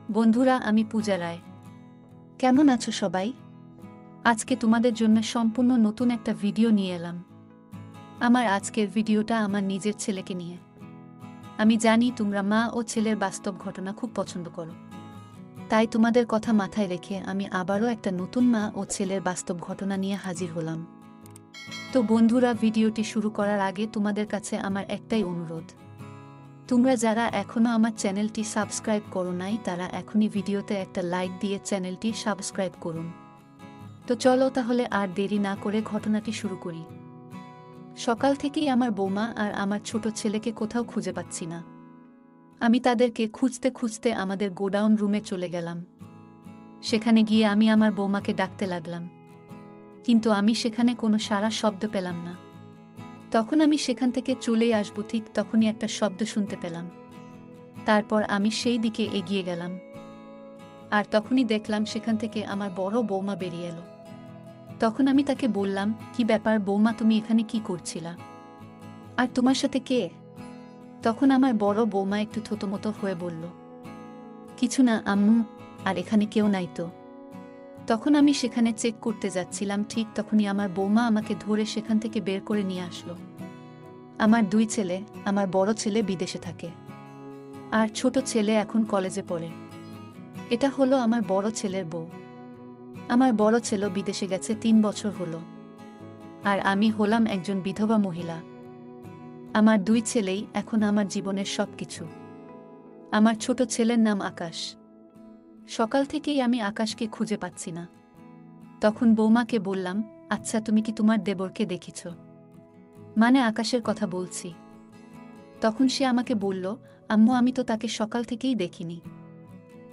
বন্ধুরা, আমি পূজা রায়। কেমন আছো সবাই? আজকে তোমাদের জন্য সম্পূর্ণ নতুন একটা ভিডিও নিয়ে এলাম। আমার আজকের ভিডিওটা আমার নিজের ছেলেকে নিয়ে। আমি জানি তোমরা মা ও ছেলের বাস্তব ঘটনা খুব পছন্দ করো, তাই তোমাদের কথা মাথায় রেখে আমি আবারও একটা নতুন মা ও ছেলের বাস্তব ঘটনা নিয়ে হাজির হলাম। তো বন্ধুরা, ভিডিওটি শুরু করার আগে তোমাদের কাছে আমার একটাই অনুরোধ, তোমরা যারা এখনও আমার চ্যানেলটি সাবস্ক্রাইব করো নাই তারা এখনই ভিডিওতে একটা লাইক দিয়ে চ্যানেলটি সাবস্ক্রাইব করুন। তো চলো তাহলে আর দেরি না করে ঘটনাটি শুরু করি। সকাল থেকেই আমার বৌমা আর আমার ছোট ছেলেকে কোথাও খুঁজে পাচ্ছি না। আমি তাদেরকে খুঁজতে খুঁজতে আমাদের গোডাউন রুমে চলে গেলাম। সেখানে গিয়ে আমি আমার বৌমাকে ডাকতে লাগলাম, কিন্তু আমি সেখানে কোনো সাড়া শব্দ পেলাম না। তখন আমি সেখান থেকে চলেই আসবো, ঠিক তখনই একটা শব্দ শুনতে পেলাম। তারপর আমি সেই দিকে এগিয়ে গেলাম, আর তখনই দেখলাম সেখান থেকে আমার বড় বৌমা বেরিয়ে এলো। তখন আমি তাকে বললাম, কি ব্যাপার বৌমা, তুমি এখানে কি করছিলা? আর তোমার সাথে কে? তখন আমার বড় বৌমা একটু থতমত হয়ে বলল, কিছু না আম্মু, আর এখানে কেউ নাই তো। তখন আমি সেখানে চেক করতে যাচ্ছিলাম, ঠিক তখনই আমার বৌমা আমাকে ধরে সেখান থেকে বের করে নিয়ে আসলো। আমার দুই ছেলে, আমার বড় ছেলে বিদেশে থাকে আর ছোট ছেলে এখন কলেজে পড়ে। এটা হলো আমার বড় ছেলের বউ। আমার বড় ছেলে বিদেশে গেছে 3 বছর হলো, আর আমি হলাম একজন বিধবা মহিলা। আমার দুই ছেলেই এখন আমার জীবনের সবকিছু। আমার ছোট ছেলের নাম আকাশ। সকাল থেকেই আমি আকাশকে খুঁজে পাচ্ছি না। তখন বৌমাকে বললাম, আচ্ছা তুমি কি তোমার দেবরকে দেখিছ? মানে আকাশের কথা বলছি। তখন সে আমাকে বলল, আম্মু আমি তো তাকে সকাল থেকেই দেখিনি।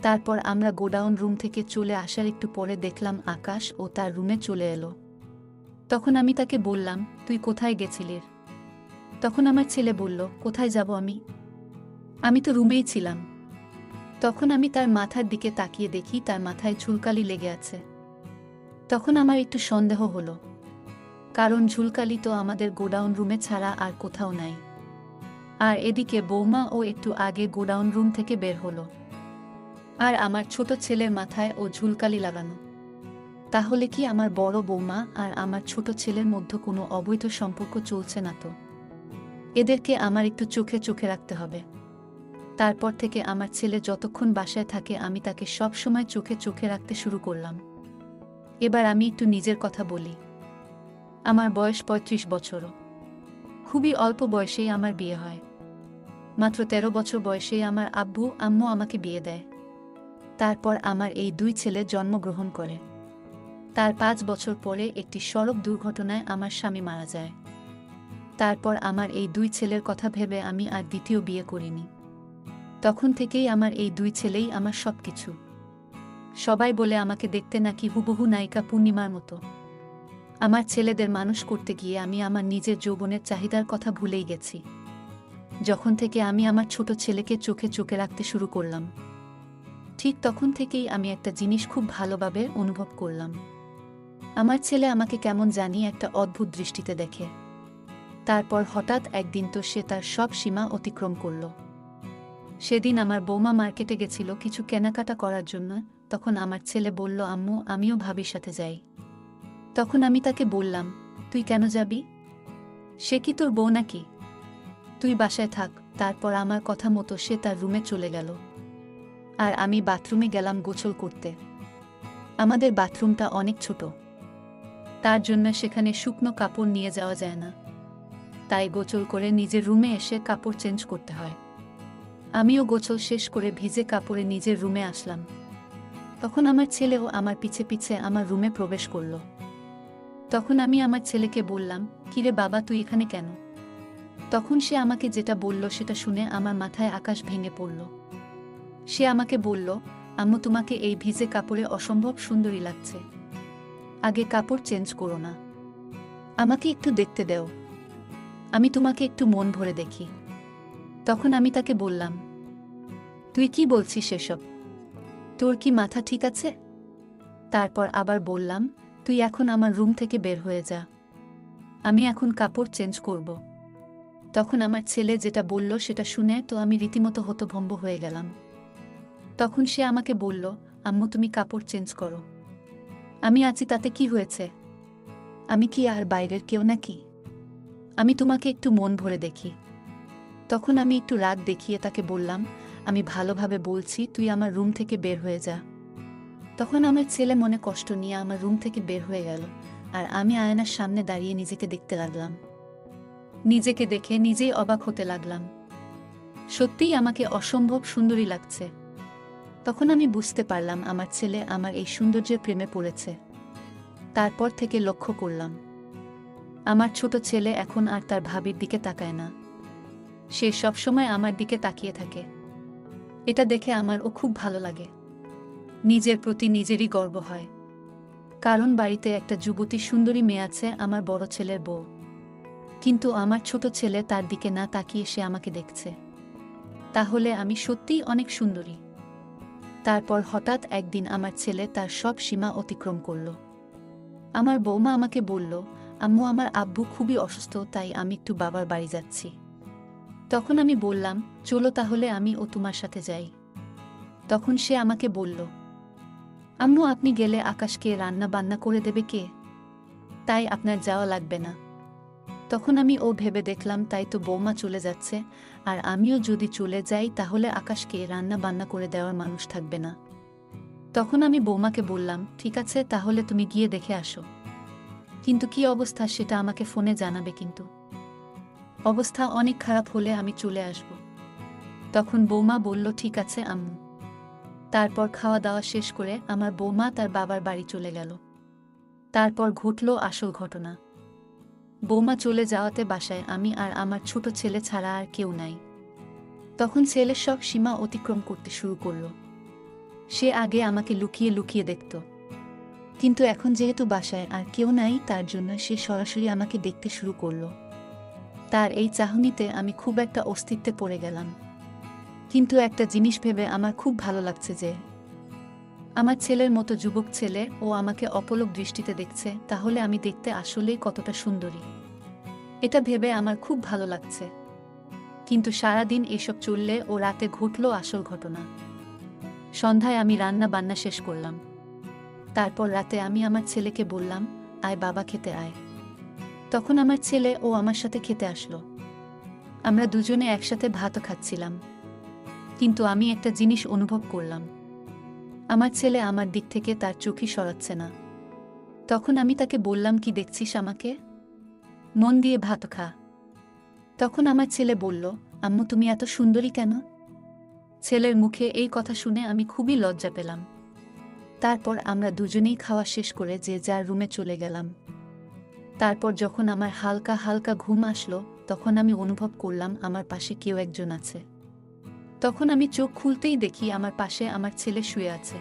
তারপর আমরা গোডাউন রুম থেকে চলে আসার একটু পরে দেখলাম আকাশ ও তার রুমে চলে এলো। তখন আমি তাকে বললাম, তুই কোথায় গেছিলিস? তখন আমার ছেলে বলল, কোথায় যাব আমি? আমি তো রুমেই ছিলাম। তখন আমি তার মাথার দিকে তাকিয়ে দেখি তার মাথায় ঝুলকালি লেগে আছে। তখন আমার একটু সন্দেহ হলো, কারণ ঝুলকালি তো আমাদের গোডাউন রুমে ছাড়া আর কোথাও নাই। আর এদিকে বৌমা ও একটু আগে গোডাউন রুম থেকে বের হলো, আর আমার ছোট ছেলের মাথায় ও ঝুলকালি লাগানো। তাহলে কি আমার বড় বৌমা আর আমার ছোট ছেলের মধ্যে কোনো অবৈধ সম্পর্ক চলছে না তো? এদেরকে আমার একটু চোখে চোখে রাখতে হবে। তারপর থেকে আমার ছেলে যতক্ষণ বাসায় থাকে আমি তাকে সব সময় চোখে চোখে রাখতে শুরু করলাম। এবার আমি একটু নিজের কথা বলি। আমার বয়স 35 বছরও। খুবই অল্প বয়সেই আমার বিয়ে হয়। মাত্র 13 বছর বয়সেই আমার আব্বু আম্মু আমাকে বিয়ে দেয়। তারপর আমার এই দুই ছেলে জন্মগ্রহণ করে। তার 5 বছর পরে একটি সড়ক দুর্ঘটনায় আমার স্বামী মারা যায়। তারপর আমার এই দুই ছেলের কথা ভেবে আমি আর দ্বিতীয় বিয়ে করিনি। তখন থেকেই আমার এই দুই ছেলেই আমার সবকিছু। সবাই বলে আমাকে দেখতে নাকি হুবহু নায়িকা পূর্ণিমার মতো। আমার ছেলেদের মানুষ করতে গিয়ে আমি আমার নিজের যৌবনের চাহিদার কথা ভুলেই গেছি। যখন থেকে আমি আমার ছোট ছেলেকে চোখে চোখে রাখতে শুরু করলাম, ঠিক তখন থেকেই আমি একটা জিনিস খুব ভালোভাবে অনুভব করলাম। আমার ছেলে আমাকে কেমন জানি একটা অদ্ভুত দৃষ্টিতে দেখে। তারপর হঠাৎ একদিন তো সে তার সব সীমা অতিক্রম করল। সেদিন আমার বৌমা মার্কেটে গেছিল কিছু কেনাকাটা করার জন্য। তখন আমার ছেলে বলল, আম্মু আমিও ভাবির সাথে যাই। তখন আমি তাকে বললাম, তুই কেন যাবি? সে কি তোর বউ নাকি? তুই বাসায় থাক। তারপর আমার কথা মতো সে তার রুমে চলে গেল, আর আমি বাথরুমে গেলাম গোসল করতে। আমাদের বাথরুমটা অনেক ছোট, তার জন্য সেখানে শুকনো কাপড় নিয়ে যাওয়া যায় না, তাই গোসল করে নিজের রুমে এসে কাপড় চেঞ্জ করতে হয়। আমিও গোসল শেষ করে ভিজে কাপড়ে নিজের রুমে আসলাম। তখন আমার ছেলেও আমার পিছে পিছে আমার রুমে প্রবেশ করল। তখন আমি আমার ছেলেকে বললাম, কিরে বাবা তুই এখানে কেন? তখন সে আমাকে যেটা বলল সেটা শুনে আমার মাথায় আকাশ ভেঙে পড়ল। সে আমাকে বলল, আম্মু তোমাকে এই ভিজে কাপড়ে অসম্ভব সুন্দরী লাগছে। আগে কাপড় চেঞ্জ করো না, আমাকে একটু দেখতে দাও, আমি তোমাকে একটু মন ভরে দেখি। তখন আমি তাকে বললাম, তুই কি বলছিস এসব? তোর কি মাথা ঠিক আছে? তারপর আবার বললাম, তুই এখন আমার রুম থেকে বের হয়ে যা, আমি এখন কাপড় চেঞ্জ করব। তখন আমার ছেলে যেটা বলল সেটা শুনে তো আমি রীতিমতো হতভম্ব হয়ে গেলাম। তখন সে আমাকে বলল, আম্মু তুমি কাপড় চেঞ্জ করো। আমি আছি, তাতে কি হয়েছে? আমি কি আর বাইরের কেউ নাকি? আমি তোমাকে একটু মন ভরে দেখি। তখন আমি একটু রাগ দেখিয়ে তাকে বললাম, আমি ভালোভাবে বলছি, তুই আমার রুম থেকে বের হয়ে যা। তখন আমার ছেলে মনে কষ্ট নিয়ে আমার রুম থেকে বের হয়ে গেল, আর আমি আয়নার সামনে দাঁড়িয়ে নিজেকে দেখতে লাগলাম। নিজেকে দেখে নিজেই অবাক হতে লাগলাম। সত্যিই আমাকে অসম্ভব সুন্দরী লাগছে। তখন আমি বুঝতে পারলাম আমার ছেলে আমার এই সৌন্দর্যের প্রেমে পড়েছে। তারপর থেকে লক্ষ্য করলাম, আমার ছোট ছেলে এখন আর তার ভাবির দিকে তাকায় না। সে সবসময় আমার দিকে তাকিয়ে থাকে। এটা দেখে আমারও খুব ভালো লাগে। নিজের প্রতি নিজেরই গর্ব হয়। কারণ বাড়িতে একটা যুবতী সুন্দরী মেয়ে আছে, আমার বড় ছেলের বউ। কিন্তু আমার ছোট ছেলে তার দিকে না তাকিয়ে সে আমাকে দেখছে। তাহলে আমি সত্যিই অনেক সুন্দরী। তারপর হঠাৎ একদিন আমার ছেলে তার সব সীমা অতিক্রম করল। আমার বৌমা আমাকে বলল, আম্মু আমার আব্বু খুবই অসুস্থ, তাই আমি একটু বাবার বাড়ি যাচ্ছি। তখন আমি বললাম, চলো তাহলে আমি ও তোমার সাথে যাই। তখন সে আমাকে বলল, আম্মু আপনি গেলে আকাশকে রান্না বান্না করে দেবে কে? তাই আপনার যাওয়া লাগবে না। তখন আমি ভেবে দেখলাম, তাই তো বৌমা চলে যাচ্ছে, আর আমিও যদি চলে যাই তাহলে আকাশকে রান্না বান্না করে দেওয়ার মানুষ থাকবে না। তখন আমি বৌমাকে বললাম, ঠিক আছে তাহলে তুমি গিয়ে দেখে আসো, কিন্তু কি অবস্থা সেটা আমাকে ফোনে জানাবে। কিন্তু অবস্থা অনেক খারাপ হলে আমি চলে আসব। তখন বৌমা বলল, ঠিক আছে আম্মু। তারপর খাওয়া দাওয়া শেষ করে আমার বৌমা তার বাবার বাড়ি চলে গেল। তারপর ঘটল আসল ঘটনা। বৌমা চলে যাওয়াতে বাসায় আমি আর আমার ছোট ছেলে ছাড়া আর কেউ নাই। তখন ছেলে সব সীমা অতিক্রম করতে শুরু করল। সে আগে আমাকে লুকিয়ে লুকিয়ে দেখত, কিন্তু এখন যেহেতু বাসায় আর কেউ নাই, তার জন্য সে সরাসরি আমাকে দেখতে শুরু করল। তার এই চাহনিতে আমি খুব একটা অস্তিত্বে পড়ে গেলাম। কিন্তু একটা জিনিস ভেবে আমার খুব ভালো লাগছে যে আমার ছেলের মতো যুবক ছেলে ও আমাকে অপলক দৃষ্টিতে দেখছে, তাহলে আমি দেখতে আসলেই কতটা সুন্দরী। এটা ভেবে আমার খুব ভালো লাগছে। কিন্তু সারাদিন এসব চললে ও রাতে ঘটল আসল ঘটনা। সন্ধ্যায় আমি রান্না বান্না শেষ করলাম। তারপর রাতে আমি আমার ছেলেকে বললাম, আয় বাবা খেতে আয়। তখন আমার ছেলে আমার সাথে খেতে আসলো। আমরা দুজনে একসাথে ভাতও খাচ্ছিলাম। কিন্তু আমি একটা জিনিস অনুভব করলাম, আমার ছেলে আমার দিক থেকে তার চোখই সরাচ্ছে না। তখন আমি তাকে বললাম, কি দেখছিস আমাকে? মন দিয়ে ভাত খা। তখন আমার ছেলে বলল, আম্মু তুমি এত সুন্দরী কেন? ছেলের মুখে এই কথা শুনে আমি খুবই লজ্জা পেলাম। তারপর আমরা দুজনেই খাওয়া শেষ করে যে যার রুমে চলে গেলাম। তারপর যখন আমার হালকা হালকা ঘুম আসলো, তখন আমি অনুভব করলাম আমার পাশে কেউ একজন আছে। তখন আমি চোখ খুলতেই দেখি আমার পাশে আমার ছেলে শুয়ে আছে।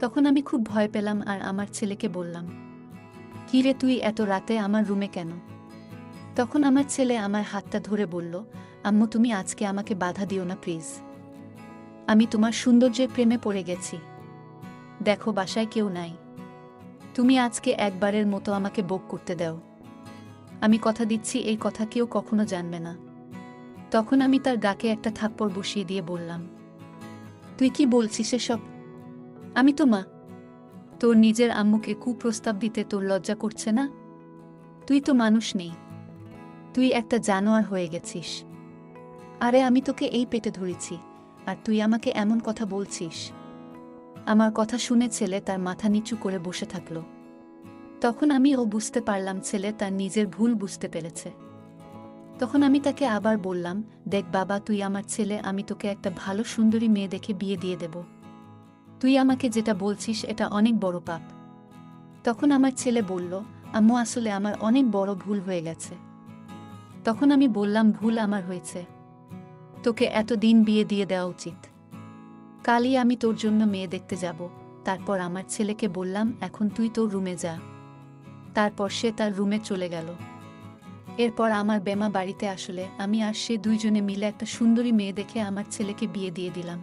তখন আমি খুব ভয় পেলাম আর আমার ছেলেকে বললাম, কি রে তুই এত রাতে আমার রুমে কেন? তখন আমার ছেলে আমার হাতটা ধরে বলল, আম্মু তুমি আজকে আমাকে বাধা দিও না প্লিজ। আমি তোমার সৌন্দর্যের প্রেমে পড়ে গেছি। দেখো বাসায় কেউ নাই, তুমি আজকে একবারের মতো আমাকে বক করতে দাও। আমি কথা দিচ্ছি এই কথা কেউ কখনো জানবে না। তখন আমি তার গাকে একটা থাপ্পড় বসিয়ে দিয়ে বললাম, তুই কি বলছিস এসব? আমি তো মা। তোর নিজের আম্মুকে কুপ্রস্তাব দিতে তোর লজ্জা করছে না? তুই তো মানুষ নেই, তুই একটা জানোয়ার হয়ে গেছিস। আরে আমি তোকে এই পেটে ধরেছি, আর তুই আমাকে এমন কথা বলছিস? আমার কথা শুনে ছেলে তার মাথা নিচু করে বসে থাকল। তখন আমি বুঝতে পারলাম ছেলে তার নিজের ভুল বুঝতে পেরেছে। তখন আমি তাকে আবার বললাম, দেখ বাবা তুই আমার ছেলে, আমি তোকে একটা ভালো সুন্দরী মেয়ে দেখে বিয়ে দিয়ে দেব। তুই আমাকে যেটা বলছিস এটা অনেক বড় পাপ। তখন আমার ছেলে বলল, আম্মু আসলে আমার অনেক বড় ভুল হয়ে গেছে। তখন আমি বললাম, ভুল আমার হয়েছে, তোকে এতদিন বিয়ে দিয়ে দেওয়া উচিত। কালই আমি তোর জন্য মেয়ে দেখতে যাব। তারপর আমার ছেলেকে বললাম, এখন তুই তোর রুমে যা। তারপর সে তার রুমে চলে গেল। এরপর আমার বেমা বাড়িতে আসলে আমি আর সে দুইজনে মিলে একটা সুন্দরী মেয়ে দেখে আমার ছেলেকে বিয়ে দিয়ে দিলাম।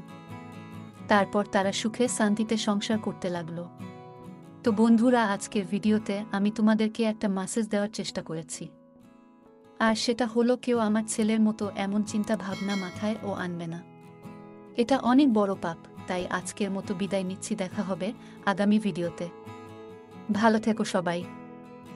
তারপর তারা সুখে শান্তিতে সংসার করতে লাগলো। তো বন্ধুরা, আজকের ভিডিওতে আমি তোমাদেরকে একটা মেসেজ দেওয়ার চেষ্টা করেছি, আর সেটা হলো, কেউ আমার ছেলের মতো এমন চিন্তা ভাবনা মাথায় আনবে না। এটা অনেক বড় পাপ। তাই আজকের মতো বিদায় নিচ্ছি। দেখা হবে আগামী ভিডিওতে। ভালো থেকো সবাই।